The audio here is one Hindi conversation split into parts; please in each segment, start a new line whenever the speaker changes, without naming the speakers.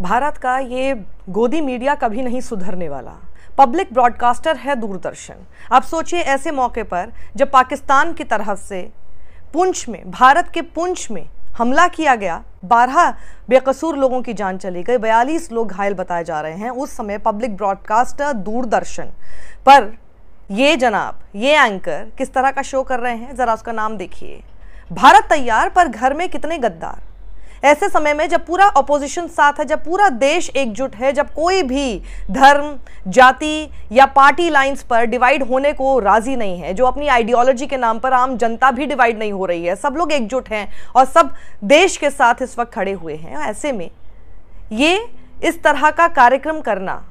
भारत का ये गोदी मीडिया कभी नहीं सुधरने वाला। पब्लिक ब्रॉडकास्टर है दूरदर्शन। आप सोचिए ऐसे मौके पर जब पाकिस्तान की तरफ से पुंछ में, भारत के पुंछ में हमला किया गया, 12 बेकसूर लोगों की जान चली गई, 42 लोग घायल बताए जा रहे हैं। उस समय पब्लिक ब्रॉडकास्टर दूरदर्शन पर ये जनाब, ये एंकर किस तरह का शो कर रहे हैं, जरा उसका नाम देखिए। भारत तैयार पर घर में कितने गद्दार। ऐसे समय में जब पूरा ऑपोजिशन साथ है, जब पूरा देश एकजुट है, जब कोई भी धर्म, जाति या पार्टी लाइंस पर डिवाइड होने को राजी नहीं है, जो अपनी आइडियोलॉजी के नाम पर आम जनता भी डिवाइड नहीं हो रही है, सब लोग एकजुट हैं और सब देश के साथ इस वक्त खड़े हुए हैं, ऐसे में ये इस तरह का कार्यक्रम करना,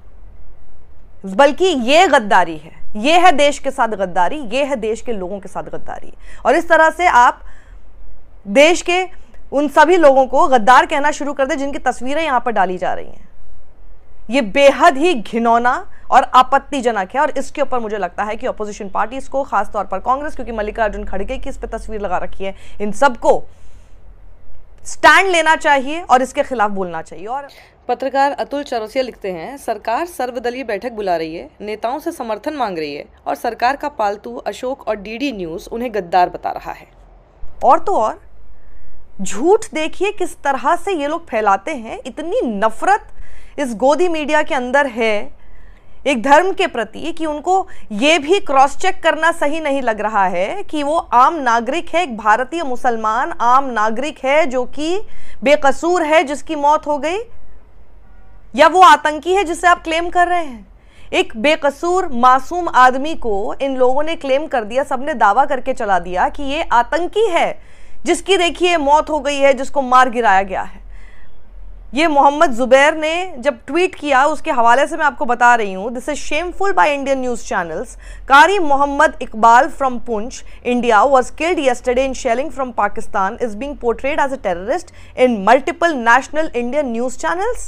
बल्कि ये गद्दारी है। ये है देश के साथ गद्दारी, ये है देश के लोगों के साथ गद्दारी। और इस तरह से आप देश के उन सभी लोगों को गद्दार कहना शुरू कर दे जिनकी तस्वीरें यहां पर डाली जा रही हैं। ये बेहद ही घिनौना और आपत्तिजनक है। और इसके ऊपर मुझे लगता है कि ऑपोजिशन पार्टीज को, खासतौर पर कांग्रेस, क्योंकि मल्लिकार्जुन खड़गे की इस पर तस्वीर लगा रखी है, इन सबको स्टैंड लेना चाहिए और इसके खिलाफ बोलना चाहिए। और पत्रकार अतुल चौरसिया लिखते हैं, सरकार सर्वदलीय बैठक बुला रही है, नेताओं से समर्थन मांग रही है और सरकार का पालतू अशोक और डीडी न्यूज उन्हें गद्दार बता रहा है। और तो और झूठ देखिए किस तरह से ये लोग फैलाते हैं। इतनी नफरत इस गोदी मीडिया के अंदर है एक धर्म के प्रति कि उनको ये भी क्रॉस चेक करना सही नहीं लग रहा है कि वो आम नागरिक है, एक भारतीय मुसलमान आम नागरिक है जो कि बेकसूर है, जिसकी मौत हो गई, या वो आतंकी है जिसे आप क्लेम कर रहे हैं। एक बेकसूर मासूम आदमी को इन लोगों ने क्लेम कर दिया, सबने दावा करके चला दिया कि ये आतंकी है जिसकी देखिए मौत हो गई है, जिसको मार गिराया गया है। ये मोहम्मद जुबैर ने जब ट्वीट किया, उसके हवाले से मैं आपको बता रही हूं, this is shameful by Indian news channels. Qari Mohammad Iqbal from Poonch, India was killed yesterday in shelling from Pakistan is being portrayed as a terrorist in multiple national Indian news channels।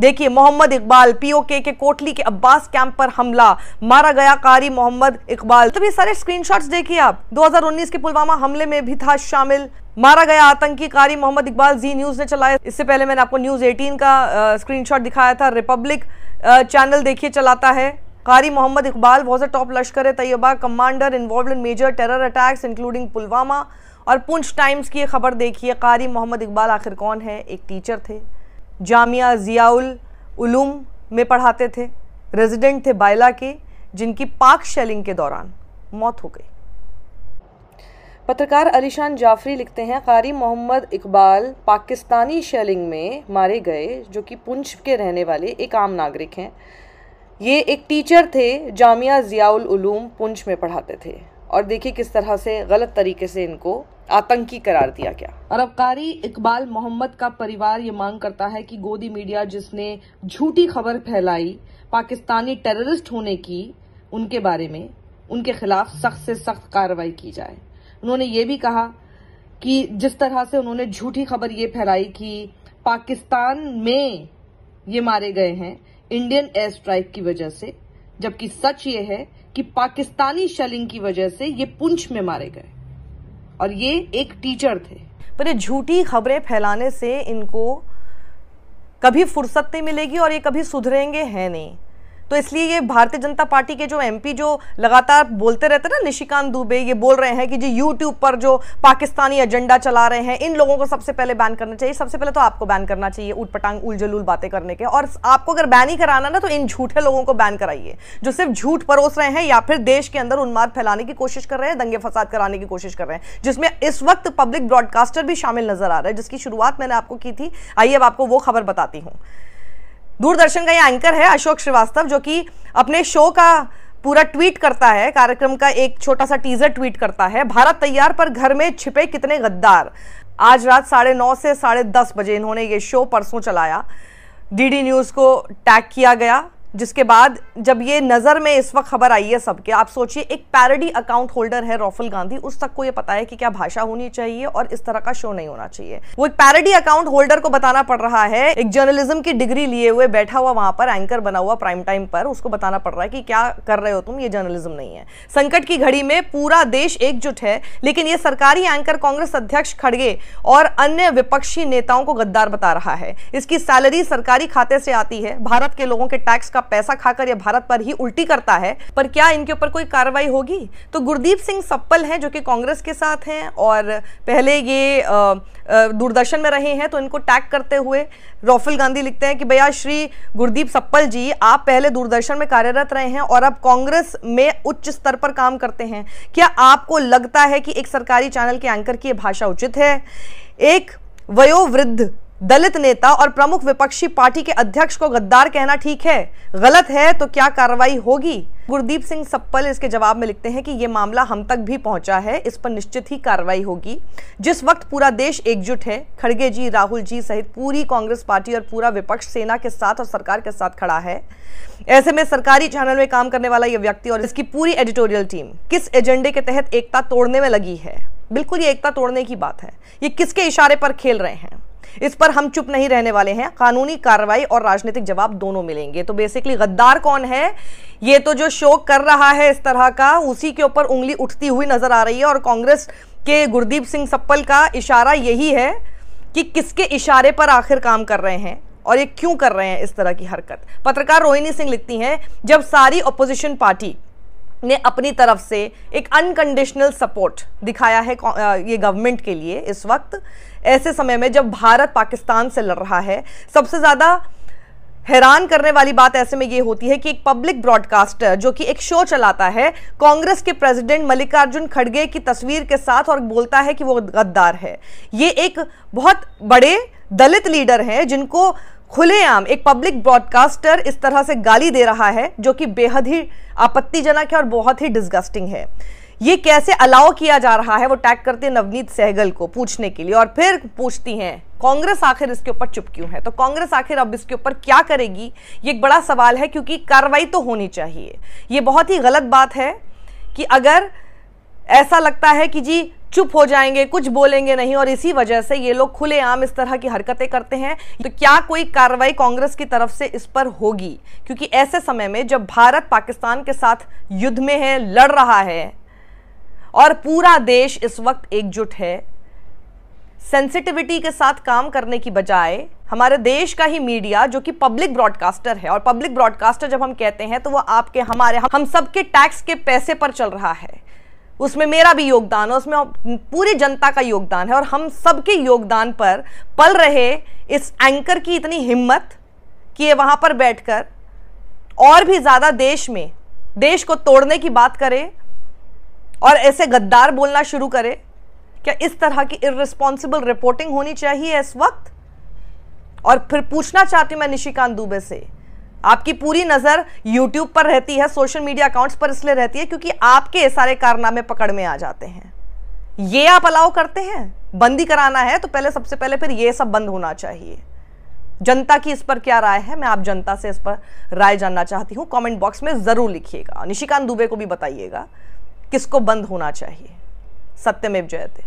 देखिए, मोहम्मद इकबाल, पीओके के कोटली के अब्बास कैंप पर हमला, मारा गया कारी मोहम्मद इकबाल। तो ये सारे स्क्रीनशॉट्स देखिए आप, 2019 के पुलवामा हमले में भी था शामिल, मारा गया आतंकी कारी मोहम्मद इकबाल, जी न्यूज ने चलाया। इससे पहले मैंने आपको न्यूज 18 का स्क्रीनशॉट दिखाया था, रिपब्लिक चैनल देखिए चलाता है। Qari Mohammad Iqbal was a top Lashkar Taiba commander involved in major terror attacks including Pulwama. और पुंछ टाइम्स की खबर देखिए, कारी मोहम्मद इकबाल आखिर कौन है? एक टीचर थे, जामिया जियाउल उलूम में पढ़ाते थे, रेजिडेंट थे बायला के, जिनकी पाक शेलिंग के दौरान मौत हो गई। पत्रकार अलीशान जाफरी लिखते हैं, कारी मोहम्मद इकबाल पाकिस्तानी शेलिंग में मारे गए, जो कि पुंछ के रहने वाले एक आम नागरिक हैं। ये एक टीचर थे, जामिया जियाउल उलूम पुंछ में पढ़ाते थे। और देखिए किस तरह से गलत तरीके से इनको आतंकी करार दिया गया। और अब कारी इकबाल मोहम्मद का परिवार ये मांग करता है कि गोदी मीडिया जिसने झूठी खबर फैलाई पाकिस्तानी टेररिस्ट होने की, उनके बारे में, उनके खिलाफ सख्त से सख्त कार्रवाई की जाए। उन्होंने ये भी कहा कि जिस तरह से उन्होंने झूठी खबर ये फैलाई कि पाकिस्तान में ये मारे गए हैं इंडियन एयर स्ट्राइक की वजह से, जबकि सच ये है कि पाकिस्तानी शेलिंग की वजह से ये पुंछ में मारे गए और ये एक टीचर थे। पर ये झूठी खबरें फैलाने से इनको कभी फुर्सत नहीं मिलेगी और ये कभी सुधरेंगे हैं नहीं। तो इसलिए ये भारतीय जनता पार्टी के जो एमपी जो लगातार बोलते रहते हैं ना, निशिकांत दुबे, ये बोल रहे हैं कि जी यूट्यूब पर जो पाकिस्तानी एजेंडा चला रहे हैं, इन लोगों को सबसे पहले बैन करना चाहिए। सबसे पहले तो आपको बैन करना चाहिए ऊट पटांग उलझलूल बातें करने के। और आपको अगर बैन ही कराना ना, तो इन झूठे लोगों को बैन कराइए जो सिर्फ झूठ परोस रहे हैं या फिर देश के अंदर उन्माद फैलाने की कोशिश कर रहे हैं, दंगे फसाद कराने की कोशिश कर रहे हैं, जिसमें इस वक्त पब्लिक ब्रॉडकास्टर भी शामिल नजर आ रहा है, जिसकी शुरुआत मैंने आपको की थी। आइए अब आपको वो खबर बताती हूँ। दूरदर्शन का ये एंकर है अशोक श्रीवास्तव, जो कि अपने शो का पूरा ट्वीट करता है, कार्यक्रम का एक छोटा सा टीजर ट्वीट करता है। भारत तैयार पर घर में छिपे कितने गद्दार। आज रात 9:30 से 10:30 बजे इन्होंने ये शो परसों चलाया। डीडी न्यूज को टैग किया गया, जिसके बाद जब ये नजर में इस वक्त खबर आई है सबके, आप सोचिए एक पैरोडी अकाउंट होल्डर है राहुल गांधी, उस तक को ये पता है कि क्या भाषा होनी चाहिए और इस तरह का शो नहीं होना चाहिए। वो एक पैरोडी अकाउंट होल्डर को बताना पड़ रहा है, एक जर्नलिज्म की डिग्री लिए हुए बैठा हुआ वहां पर एंकर बना हुआ प्राइम टाइम पर, उसको बताना पड़ रहा है कि क्या कर रहे हो तुम, ये जर्नलिज्म नहीं है। संकट की घड़ी में पूरा देश एकजुट है, लेकिन ये सरकारी एंकर कांग्रेस अध्यक्ष खड़गे और अन्य विपक्षी नेताओं को गद्दार बता रहा है। इसकी सैलरी सरकारी खाते से आती है, भारत के लोगों के टैक्स पैसा खाकर यह भारत पर ही उल्टी करता है, पर क्या इनके ऊपर कोई कार्रवाई होगी? तो गुरदीप सिंह सप्पल हैं जो कि कांग्रेस के साथ हैं और पहले ये दूरदर्शन में रहे हैं, तो इनको टैग करते हुए राहुल गांधी लिखते हैं कि भैया श्री गुरदीप सप्पल जी, आप पहले दूरदर्शन में कार्यरत रहे हैं और अब कांग्रेस में उच्च स्तर पर काम करते हैं, क्या आपको लगता है कि एक सरकारी चैनल के एंकर की भाषा उचित है? एक वयोवृद्ध दलित नेता और प्रमुख विपक्षी पार्टी के अध्यक्ष को गद्दार कहना ठीक है? गलत है तो क्या कार्रवाई होगी? गुरदीप सिंह सप्पल इसके जवाब में लिखते हैं कि यह मामला हम तक भी पहुंचा है, इस पर निश्चित ही कार्रवाई होगी। जिस वक्त पूरा देश एकजुट है, खड़गे जी, राहुल जी सहित पूरी कांग्रेस पार्टी और पूरा विपक्ष सेना के साथ और सरकार के साथ खड़ा है, ऐसे में सरकारी चैनल में काम करने वाला यह व्यक्ति और इसकी पूरी एडिटोरियल टीम किस एजेंडे के तहत एकता तोड़ने में लगी है? बिल्कुल ये एकता तोड़ने की बात है। ये किसके इशारे पर खेल रहे हैं? इस पर हम चुप नहीं रहने वाले हैं। कानूनी कार्रवाई और राजनीतिक जवाब दोनों मिलेंगे। तो बेसिकली गद्दार कौन है? ये तो जो शो कर रहा है इस तरह का, उसी के ऊपर उंगली उठती हुई नजर आ रही है और कांग्रेस के गुरदीप सिंह सप्पल का इशारा यही है कि किसके इशारे पर आखिर काम कर रहे हैं और ये क्यों कर रहे हैं इस तरह की हरकत। पत्रकार रोहिणी सिंह लिखती हैं, जब सारी ऑपोजिशन पार्टी ने अपनी तरफ से एक अनकंडीशनल सपोर्ट दिखाया है ये गवर्नमेंट के लिए इस वक्त, ऐसे समय में जब भारत पाकिस्तान से लड़ रहा है, सबसे ज्यादा हैरान करने वाली बात ऐसे में ये होती है कि एक पब्लिक ब्रॉडकास्टर जो कि एक शो चलाता है, कांग्रेस के प्रेसिडेंट मल्लिकार्जुन खड़गे की तस्वीर के साथ और बोलता है कि वो गद्दार है। ये एक बहुत बड़े दलित लीडर हैं जिनको खुलेआम एक पब्लिक ब्रॉडकास्टर इस तरह से गाली दे रहा है, जो कि बेहद ही आपत्तिजनक है और बहुत ही डिस्गस्टिंग है। ये कैसे अलाउ किया जा रहा है? वो टैग करते हैं नवनीत सहगल को पूछने के लिए और फिर पूछती हैं कांग्रेस आखिर इसके ऊपर चुप क्यों है? तो कांग्रेस आखिर अब इसके ऊपर क्या करेगी, ये एक बड़ा सवाल है, क्योंकि कार्रवाई तो होनी चाहिए। ये बहुत ही गलत बात है कि अगर ऐसा लगता है कि जी चुप हो जाएंगे, कुछ बोलेंगे नहीं और इसी वजह से ये लोग खुलेआम इस तरह की हरकतें करते हैं, तो क्या कोई कार्रवाई कांग्रेस की तरफ से इस पर होगी? क्योंकि ऐसे समय में जब भारत पाकिस्तान के साथ युद्ध में है, लड़ रहा है और पूरा देश इस वक्त एकजुट है, सेंसिटिविटी के साथ काम करने की बजाय हमारे देश का ही मीडिया जो कि पब्लिक ब्रॉडकास्टर है, और पब्लिक ब्रॉडकास्टर जब हम कहते हैं तो वो आपके, हमारे, हम सबके टैक्स के पैसे पर चल रहा है, उसमें मेरा भी योगदान है, उसमें पूरी जनता का योगदान है और हम सबके योगदान पर पल रहे इस एंकर की इतनी हिम्मत कि ये वहां पर बैठकर और भी ज्यादा देश को तोड़ने की बात करे और ऐसे गद्दार बोलना शुरू करे। क्या इस तरह की इर्रिस्पॉन्सिबल रिपोर्टिंग होनी चाहिए इस वक्त? और फिर पूछना चाहती हूं मैं निशिकांत दुबे से, आपकी पूरी नजर यूट्यूब पर रहती है, सोशल मीडिया अकाउंट्स पर इसलिए रहती है क्योंकि आपके सारे कारनामे पकड़ में आ जाते हैं। ये आप अलाउ करते हैं? बंदी कराना है तो पहले, सबसे पहले फिर ये सब बंद होना चाहिए। जनता की इस पर क्या राय है? मैं आप जनता से इस पर राय जानना चाहती हूं, कमेंट बॉक्स में जरूर लिखिएगा। निशिकांत दुबे को भी बताइएगा किसको बंद होना चाहिए। सत्यमेव जयते।